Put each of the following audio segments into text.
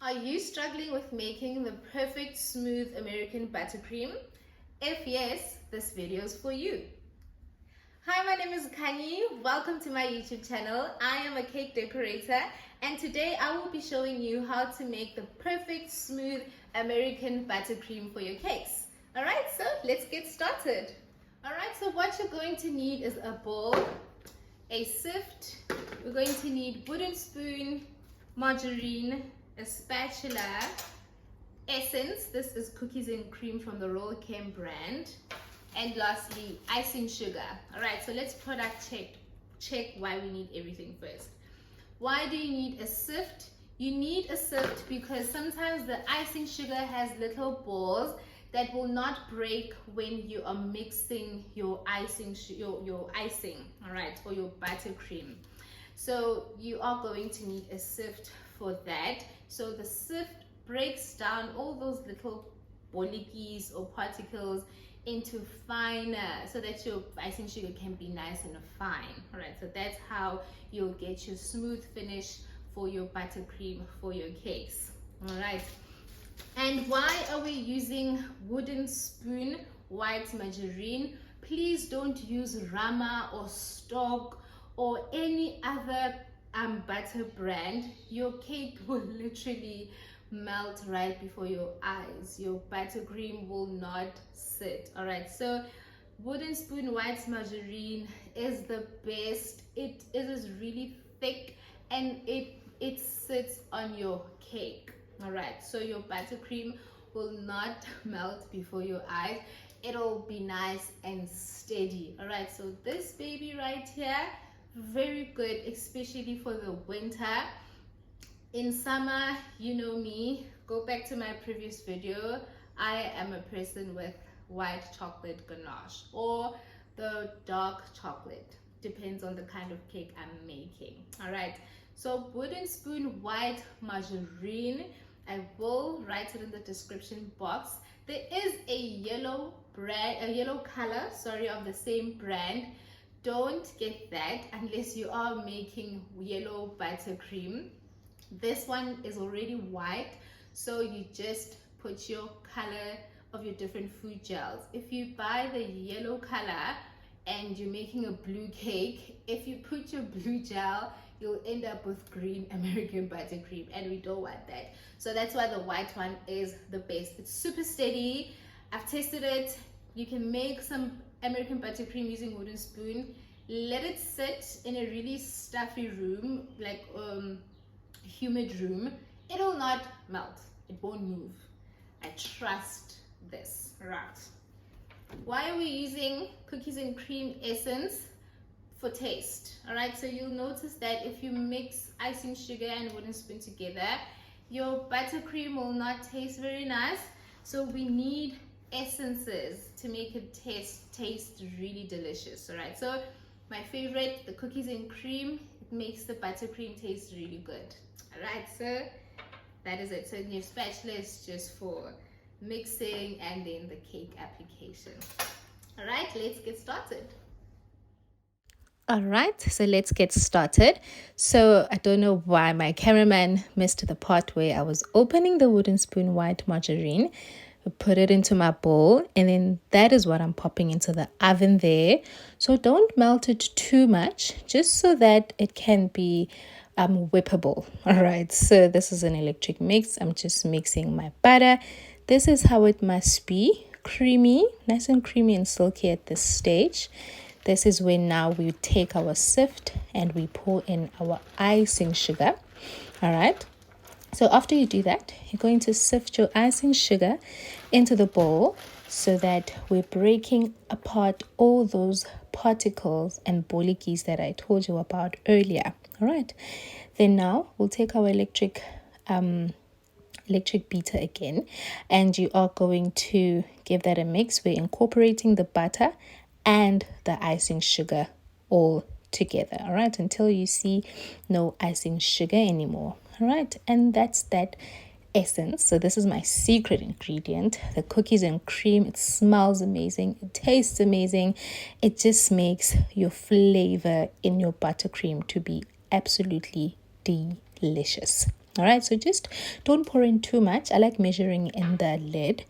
Are you struggling with making the perfect smooth American buttercream? If yes, this video is for you. Hi, my name is Kani. Welcome to my YouTube channel. I am a cake decorator and today I will be showing you how to make the perfect smooth American buttercream for your cakes. Alright, so let's get started. Alright, so what you're going to need is a bowl, a sift, we're going to need wooden spoon, margarine, a spatula, essence, this is cookies and cream from the Rolkem Brand, and lastly icing sugar. All right, so let's product check why we need everything first. Why do you need a sift? You need a sift because sometimes the icing sugar has little balls that will not break when you are mixing your icing, your icing, all right, or your buttercream. So you are going to need a sift for that. So the sift breaks down all those little molecules or particles into finer so that your icing sugar can be nice and fine. All right, so that's how you'll get your smooth finish for your buttercream for your cakes. All right, and why are we using wooden spoon white margarine? Please don't use Rama or Stock or any other butter brand. Your cake will literally melt right before your eyes. Your buttercream will not sit. All right, so wooden spoon white margarine is the best. It is really thick and it sits on your cake. All right, so your buttercream will not melt before your eyes. It'll be nice and steady. All right, so this baby right here, very good, especially for the winter. In summer, you know me, go back to my previous video. I am a person with white chocolate ganache or the dark chocolate, depends on the kind of cake I'm making. All right, so wooden spoon white margarine, I will write it in the description box. There is a yellow color, sorry, of the same brand. Don't get that unless you are making yellow buttercream. This one is already white, so you just put your color of your different food gels. If you buy the yellow color and you're making a blue cake, if you put your blue gel, you'll end up with green American buttercream, and we don't want that. So that's why the white one is the best. It's super steady. I've tested it. You can make some American buttercream using wooden spoon. Let it sit in a really stuffy room, like humid room. It'll not melt. It won't move. I trust this. Right. Why are we using cookies and cream essence? For taste. All right, so you'll notice that if you mix icing sugar and wooden spoon together, your buttercream will not taste very nice. So we need essences to make it taste really delicious. All right, so my favorite, the cookies and cream, it makes the buttercream taste really good. All right, so that is it. So your spatula is just for mixing and then the cake application. All right, let's get started. All right, so let's get started. So I don't know why my cameraman missed the part where I was opening the wooden spoon white margarine, put it into my bowl, and then that is what I'm popping into the oven there. So don't melt it too much, just so that it can be whippable. All right, so this is an electric mix. I'm just mixing my butter. This is how it must be, creamy, nice and creamy and silky at this stage. This is when now we take our sift and we pour in our icing sugar. All right. So after you do that, you're going to sift your icing sugar into the bowl so that we're breaking apart all those particles and bollikies that I told you about earlier. All right. Then now we'll take our electric beater again, and you are going to give that a mix. We're incorporating the butter and the icing sugar all together, all right, until you see no icing sugar anymore. All right, and that's that essence. So this is my secret ingredient, the cookies and cream. It smells amazing, it tastes amazing, it just makes your flavor in your buttercream to be absolutely delicious. All right, so just don't pour in too much. I like measuring in the lid.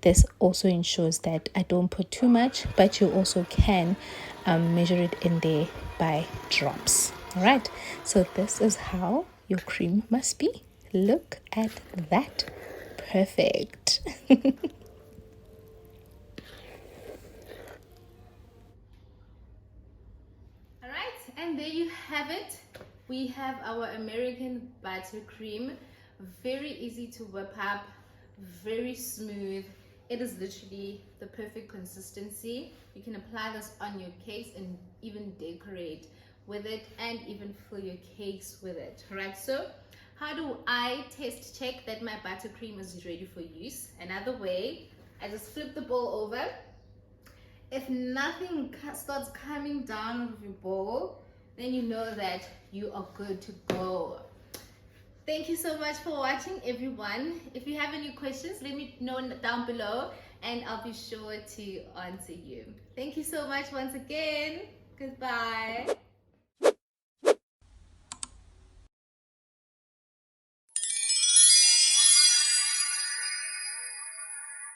This also ensures that I don't put too much, but you also can measure it in there by drops. All right, so this is how your cream must be. Look at that. Perfect. All right, and there you have it. We have our American buttercream. Very easy to whip up, very smooth. It is literally the perfect consistency. You can apply this on your cakes and even decorate with it and even fill your cakes with it. All right, so how do I test check that my buttercream is ready for use? Another way, I just flip the bowl over. If nothing starts coming down of your bowl, then you know that you are good to go. Thank you so much for watching, everyone. If you have any questions, let me know down below and I'll be sure to answer you. Thank you so much once again. Goodbye.